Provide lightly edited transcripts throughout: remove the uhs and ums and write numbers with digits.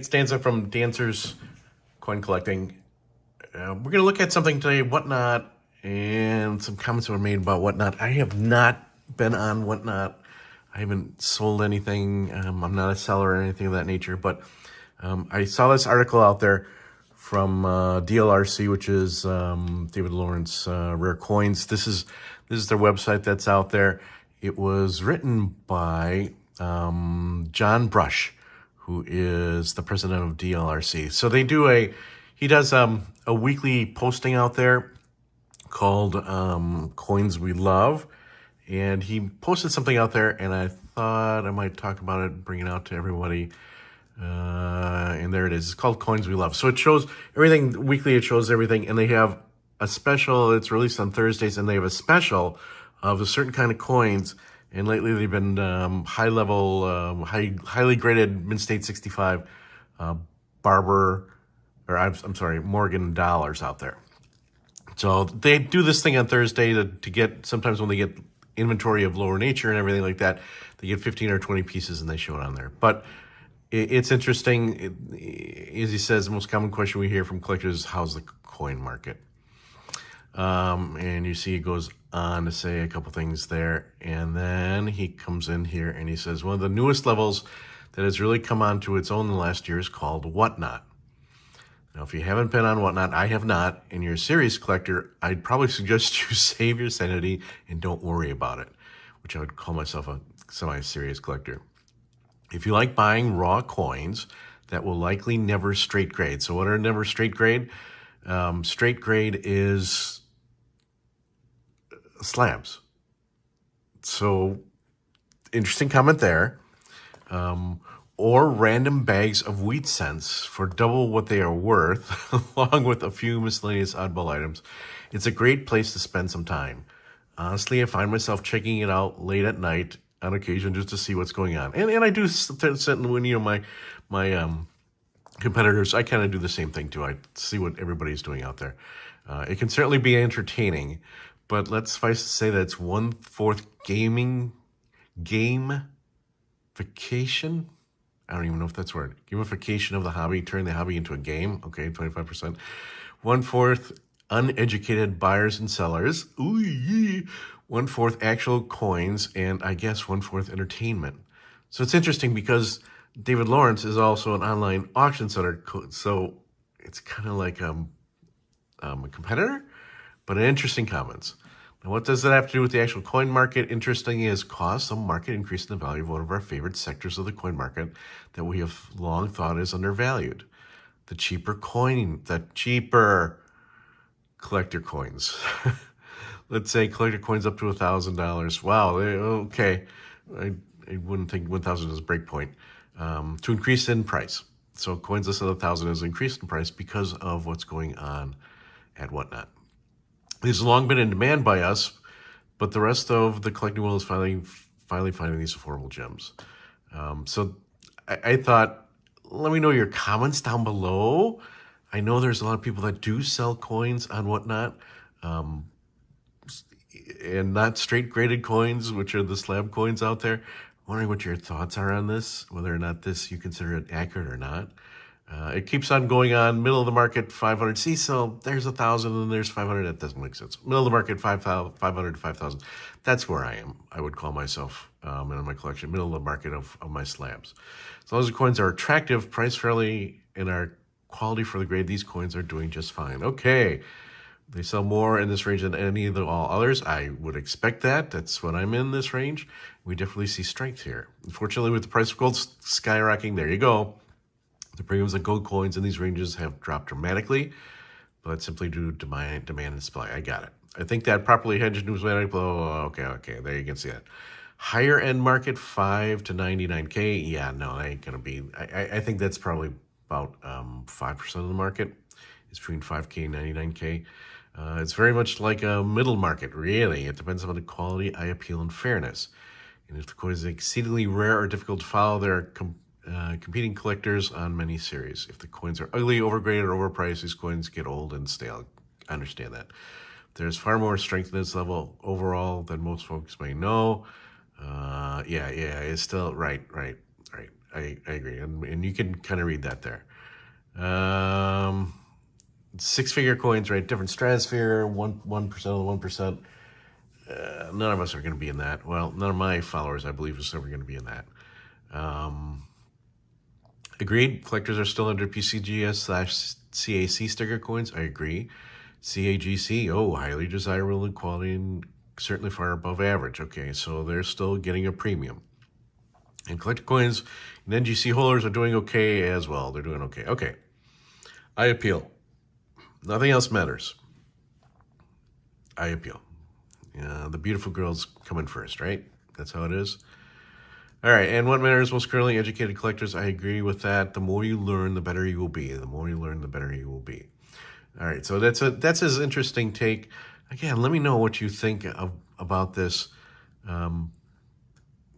It's Danza from Dancers Coin Collecting. We're going to look at something today, Whatnot, and some comments were made about Whatnot. I have not been on Whatnot. I haven't sold anything. I'm not a seller or anything of that nature, but I saw this article out there from dlrc, which is David Lawrence Rare Coins. This is their website that's out there. It was written by John Brush, who is the president of dlrc. So he does a weekly posting out there called Coins We Love. And he posted something out there, and I thought I might talk about it and bring it out to everybody. And there it is. It's called Coins We Love. So it shows everything weekly. It shows everything, and they have a special. It's released on Thursdays, and they have a special of a certain kind of coins. And lately, they've been highly graded Mint State 65 Morgan dollars out there. So they do this thing on Thursday to get, sometimes when they get inventory of lower nature and everything like that, they get 15 or 20 pieces and they show it on there. But it's interesting. As he says, the most common question we hear from collectors is, how's the coin market? And you see, he goes on to say a couple things there. And then he comes in here and he says, one of the newest levels that has really come onto its own in the last year is called Whatnot. Now, if you haven't been on Whatnot, I have not, and you're a serious collector, I'd probably suggest you save your sanity and don't worry about it, which I would call myself a semi-serious collector. If you like buying raw coins, that will likely never straight grade. So what are never straight grade? Straight grade is slabs. So, interesting comment there. Or random bags of wheat cents for double what they are worth, along with a few miscellaneous oddball items. It's a great place to spend some time. Honestly, I find myself checking it out late at night on occasion just to see what's going on. And I do sit when, my competitors, I kind of do the same thing too. I see what everybody's doing out there. It can certainly be entertaining, but let's suffice to say that it's 1/4 gamification. I don't even know if that's a word. Gamification of the hobby, turn the hobby into a game. Okay, 25%. 1/4 uneducated buyers and sellers. Ooh, yeah. 1/4 actual coins, and I guess 1/4 entertainment. So it's interesting because David Lawrence is also an online auction center, so it's kind of like a competitor, but an interesting comments. Now, what does that have to do with the actual coin market? Interesting is caused some market increase in the value of one of our favorite sectors of the coin market that we have long thought is undervalued. The cheaper collector coins. Let's say collector coins up to $1,000. Wow, okay. I wouldn't think 1,000 is a break point. To increase in price. So coins less than 1,000 is increased in price because of what's going on at Whatnot. These have long been in demand by us, but the rest of the collecting world is finally finding these affordable gems. So I thought, let me know your comments down below. I know there's a lot of people that do sell coins on Whatnot, and not straight graded coins, which are the slab coins out there. I'm wondering what your thoughts are on this, whether or not you consider it accurate or not. It keeps on going on. Middle of the market, 500. See, so there's 1,000 and there's 500. That doesn't make sense. Middle of the market, 500 to 5,000. That's where I am. I would call myself in my collection, middle of the market of my slabs. As long as the coins are attractive, priced fairly, and are quality for the grade, these coins are doing just fine. Okay. They sell more in this range than any of all others. I would expect that. That's what I'm in this range. We definitely see strength here. Unfortunately, with the price of gold skyrocketing, there you go. The premiums of gold coins in these ranges have dropped dramatically, but simply due to demand and supply. I got it. I think that properly hedged numismatic flow. Okay. There you can see it. Higher end market, 5 to 99K. Yeah, no, that ain't gonna be. I think that's probably about 5% of the market. It's between 5K and 99K. It's very much like a middle market, really. It depends on the quality, eye appeal, and fairness. And if the coin is exceedingly rare or difficult to follow, there are competing collectors on many series. If the coins are ugly, overgraded, or overpriced, these coins get old and stale. I understand that. There's far more strength in this level overall than most folks may know. Yeah, it's still right. I agree. And you can kind of read that there. Six-figure coins, right? Different stratosphere, 1% of the 1%. None of us are going to be in that. Well, none of my followers, I believe, is ever going to be in that. Agreed. Collectors are still under PCGS/CAC sticker coins. I agree. CAGC, oh, highly desirable in quality and certainly far above average. Okay, so they're still getting a premium. And collector coins and NGC holders are doing okay as well. They're doing okay. Okay. I appeal. Nothing else matters. I appeal. The beautiful girls coming first, right? That's how it is. All right, and what matters most currently, educated collectors. I agree with that. The more you learn, the better you will be. The more you learn, the better you will be. All right, so that's his interesting take. Again, let me know what you think about this,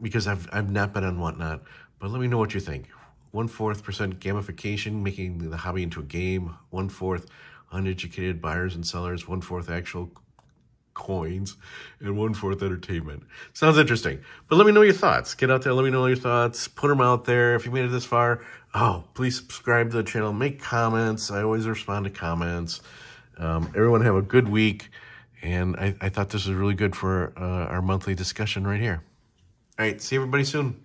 because I've not been on Whatnot, but let me know what you think. 1/4% gamification, making the hobby into a game. 1/4 uneducated buyers and sellers. 1/4 actual coins, and 1/4 entertainment. Sounds interesting, but let me know your thoughts. Get out there, let me know your thoughts, put them out there. If you made it this far, please subscribe to the channel, make comments. I always respond to comments. Everyone have a good week, and I thought this was really good for our monthly discussion right here. All right, see everybody soon.